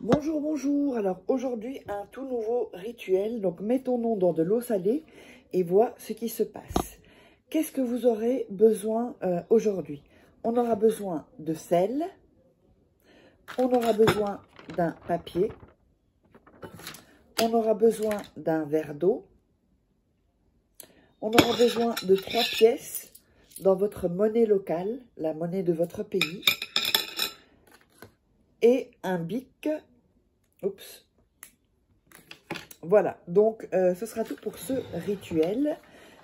Bonjour, bonjour. Alors aujourd'hui, un tout nouveau rituel. Donc mets ton nom dans de l'eau salée et vois ce qui se passe. Qu'est-ce que vous aurez besoin aujourd'hui? On aura besoin de sel. On aura besoin d'un papier. On aura besoin d'un verre d'eau. On aura besoin de 3 pièces dans votre monnaie locale, la monnaie de votre pays. Et un bic. Oups. Voilà, donc ce sera tout pour ce rituel.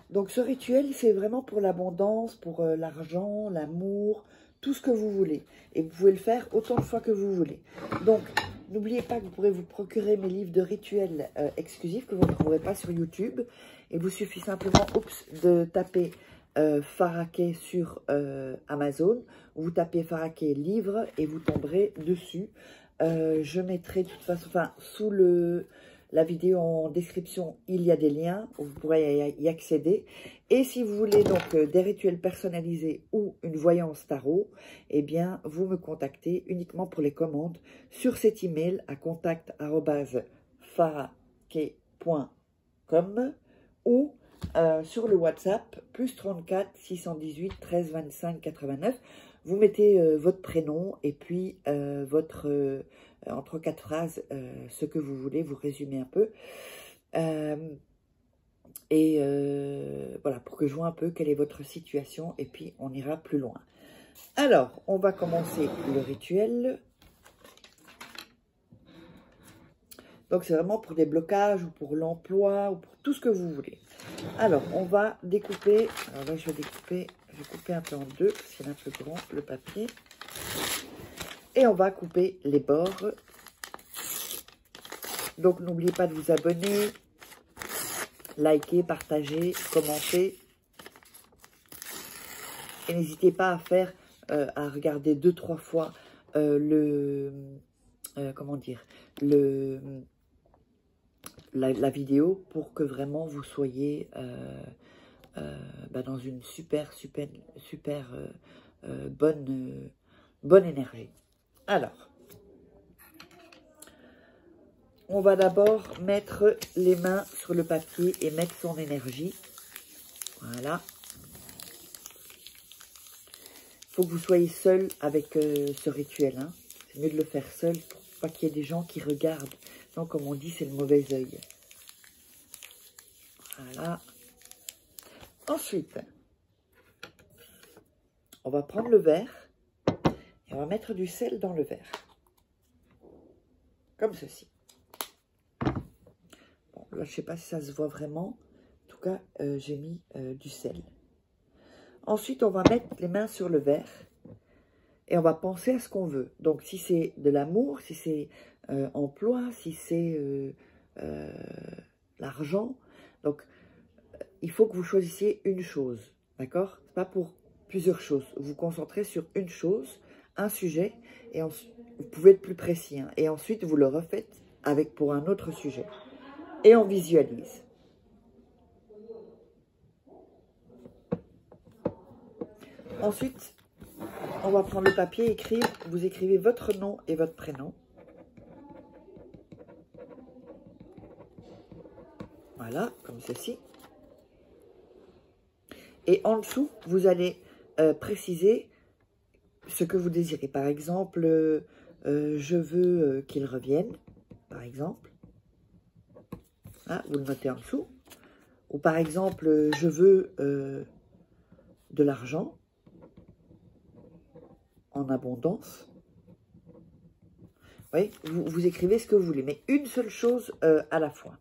Donc ce rituel, c'est vraiment pour l'abondance, pour l'argent, l'amour, tout ce que vous voulez. Et vous pouvez le faire autant de fois que vous voulez. Donc, n'oubliez pas que vous pourrez vous procurer mes livres de rituels exclusifs que vous ne trouverez pas sur YouTube. Il vous suffit simplement de taper Faraquet sur Amazon. Vous tapez Faraquet livre et vous tomberez dessus. Je mettrai de toute façon, enfin, sous la vidéo en description, il y a des liens où vous pourrez y accéder. Et si vous voulez donc des rituels personnalisés ou une voyance tarot, eh bien, vous me contactez uniquement pour les commandes sur cet email à contact@faraquet.com ou sur le WhatsApp +34 618 13 25 89. Vous mettez votre prénom et puis entre 4 phrases, ce que vous voulez, vous résumez un peu. Voilà, pour que je vois un peu quelle est votre situation et puis on ira plus loin. Alors, on va commencer le rituel. Donc, c'est vraiment pour des blocages ou pour l'emploi ou pour tout ce que vous voulez. Alors, on va découper. Alors là, je vais couper un peu en deux parce qu'il est un peu grand, le papier. Et on va couper les bords. Donc, n'oubliez pas de vous abonner, liker, partager, commenter. Et n'hésitez pas à regarder 2-3 fois la vidéo pour que vraiment vous soyez dans une super bonne énergie. Alors, on va d'abord mettre les mains sur le papier et mettre son énergie. Voilà. Il faut que vous soyez seul avec ce rituel. Hein. C'est mieux de le faire seul pour pas qu'il y ait des gens qui regardent. Donc, comme on dit, c'est le mauvais œil. Voilà. Ensuite, on va prendre le verre et on va mettre du sel dans le verre. Comme ceci. Bon, là, je ne sais pas si ça se voit vraiment. En tout cas, j'ai mis du sel. Ensuite, on va mettre les mains sur le verre et on va penser à ce qu'on veut. Donc, si c'est de l'amour, si c'est emploi, si c'est l'argent. Donc, il faut que vous choisissiez une chose, d'accord? C'est pas pour plusieurs choses. Vous vous concentrez sur une chose, un sujet, et ensuite, vous pouvez être plus précis. Hein, et ensuite, vous le refaites pour un autre sujet. Et on visualise. Ensuite, on va prendre le papier et écrire. Vous écrivez votre nom et votre prénom. Voilà, comme ceci. Et en dessous, vous allez préciser ce que vous désirez. Par exemple, je veux qu'il revienne, par exemple. Ah, vous le notez en dessous. Ou par exemple, je veux de l'argent en abondance. Oui, vous écrivez ce que vous voulez, mais une seule chose à la fois.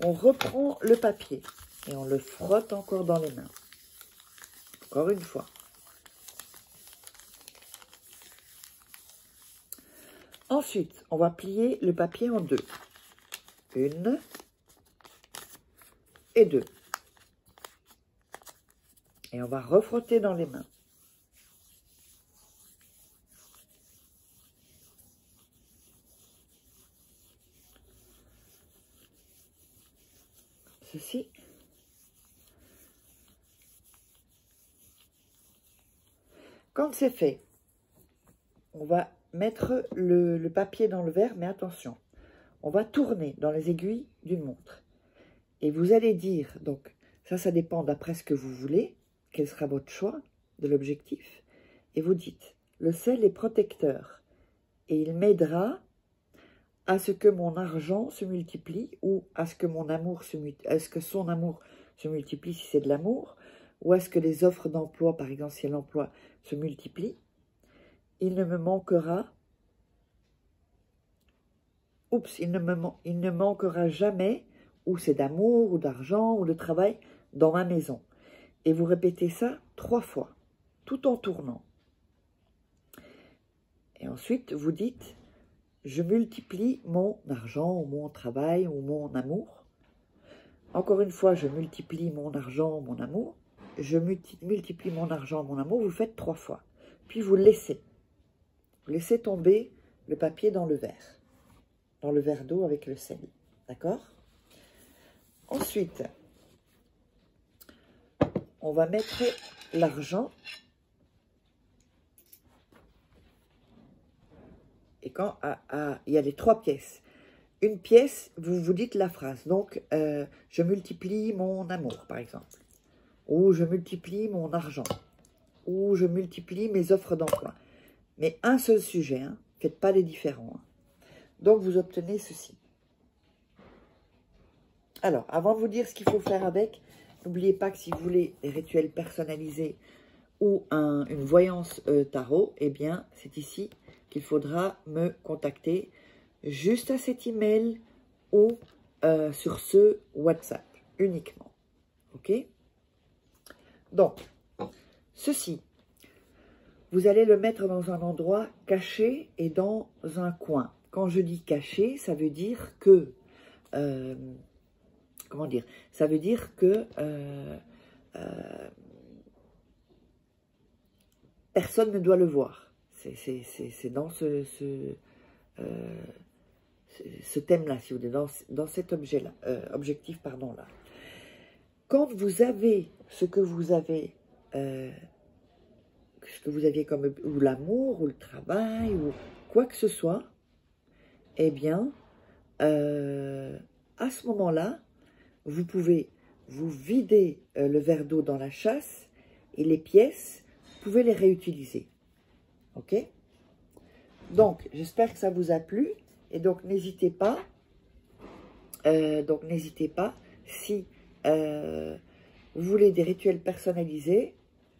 On reprend le papier et on le frotte encore dans les mains. Encore une fois. Ensuite, on va plier le papier en deux. Une et deux. Et on va refrotter dans les mains. Ceci. Quand c'est fait, on va mettre le papier dans le verre, mais attention, on va tourner dans les aiguilles d'une montre. Et vous allez dire, donc ça dépend d'après ce que vous voulez, quel sera votre choix de l'objectif. Et vous dites, le sel est protecteur et il m'aidera à ce que mon argent se multiplie ou à ce que mon amour son amour se multiplie si c'est de l'amour, ou à ce que les offres d'emploi, par exemple si l'emploi se multiplie. Il ne me manquera, il ne manquera jamais, ou c'est d'amour, ou d'argent, ou de travail, dans ma maison. Et vous répétez ça 3 fois, tout en tournant. Et ensuite, vous dites, je multiplie mon argent, ou mon travail, ou mon amour. Encore une fois, je multiplie mon argent, mon amour. Je multiplie mon argent, mon amour. Vous le faites 3 fois. Puis vous laissez. Vous laissez tomber le papier dans le verre d'eau avec le sel. D'accord? Ensuite, on va mettre l'argent. Et quand il y a les 3 pièces. Une pièce, vous vous dites la phrase. Donc, je multiplie mon amour, par exemple. Ou je multiplie mon argent. Ou je multiplie mes offres d'emploi. Mais un seul sujet, hein. Faites pas les différents. Hein. Donc, vous obtenez ceci. Alors, avant de vous dire ce qu'il faut faire avec, n'oubliez pas que si vous voulez des rituels personnalisés ou une voyance tarot, eh bien, c'est ici qu'il faudra me contacter juste à cet email ou sur ce WhatsApp uniquement. OK? Donc, ceci, vous allez le mettre dans un endroit caché et dans un coin. Quand je dis caché, ça veut dire que... comment dire? Ça veut dire que... personne ne doit le voir. C'est dans ce thème-là, si vous voulez, dans cet objet-là, objectif, pardon, là. Quand vous avez ce que vous avez comme, ou l'amour, ou le travail, ou quoi que ce soit, eh bien, à ce moment-là, vous pouvez vous vider le verre d'eau dans la chasse et les pièces, vous pouvez les réutiliser. OK? Donc, j'espère que ça vous a plu. Et donc, n'hésitez pas. Si vous voulez des rituels personnalisés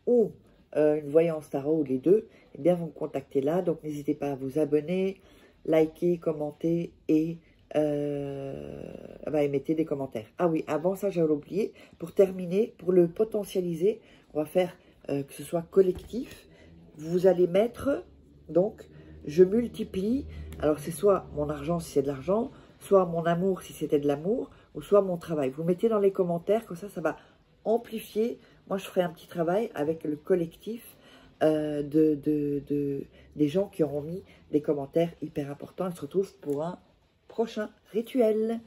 ou une voyance tarot ou les deux, eh bien, vous me contactez là. Donc, n'hésitez pas à vous abonner, liker, commenter et mettez des commentaires. Ah oui, avant ça, j'avais oublié. Pour terminer, pour le potentialiser, on va faire que ce soit collectif. Vous allez mettre, donc, je multiplie. Alors, c'est soit mon argent si c'est de l'argent, soit mon amour si c'était de l'amour, ou soit mon travail. Vous mettez dans les commentaires, comme ça, ça va amplifier. Moi, je ferai un petit travail avec le collectif des gens qui auront mis des commentaires hyper importants. On se retrouve pour un prochain rituel.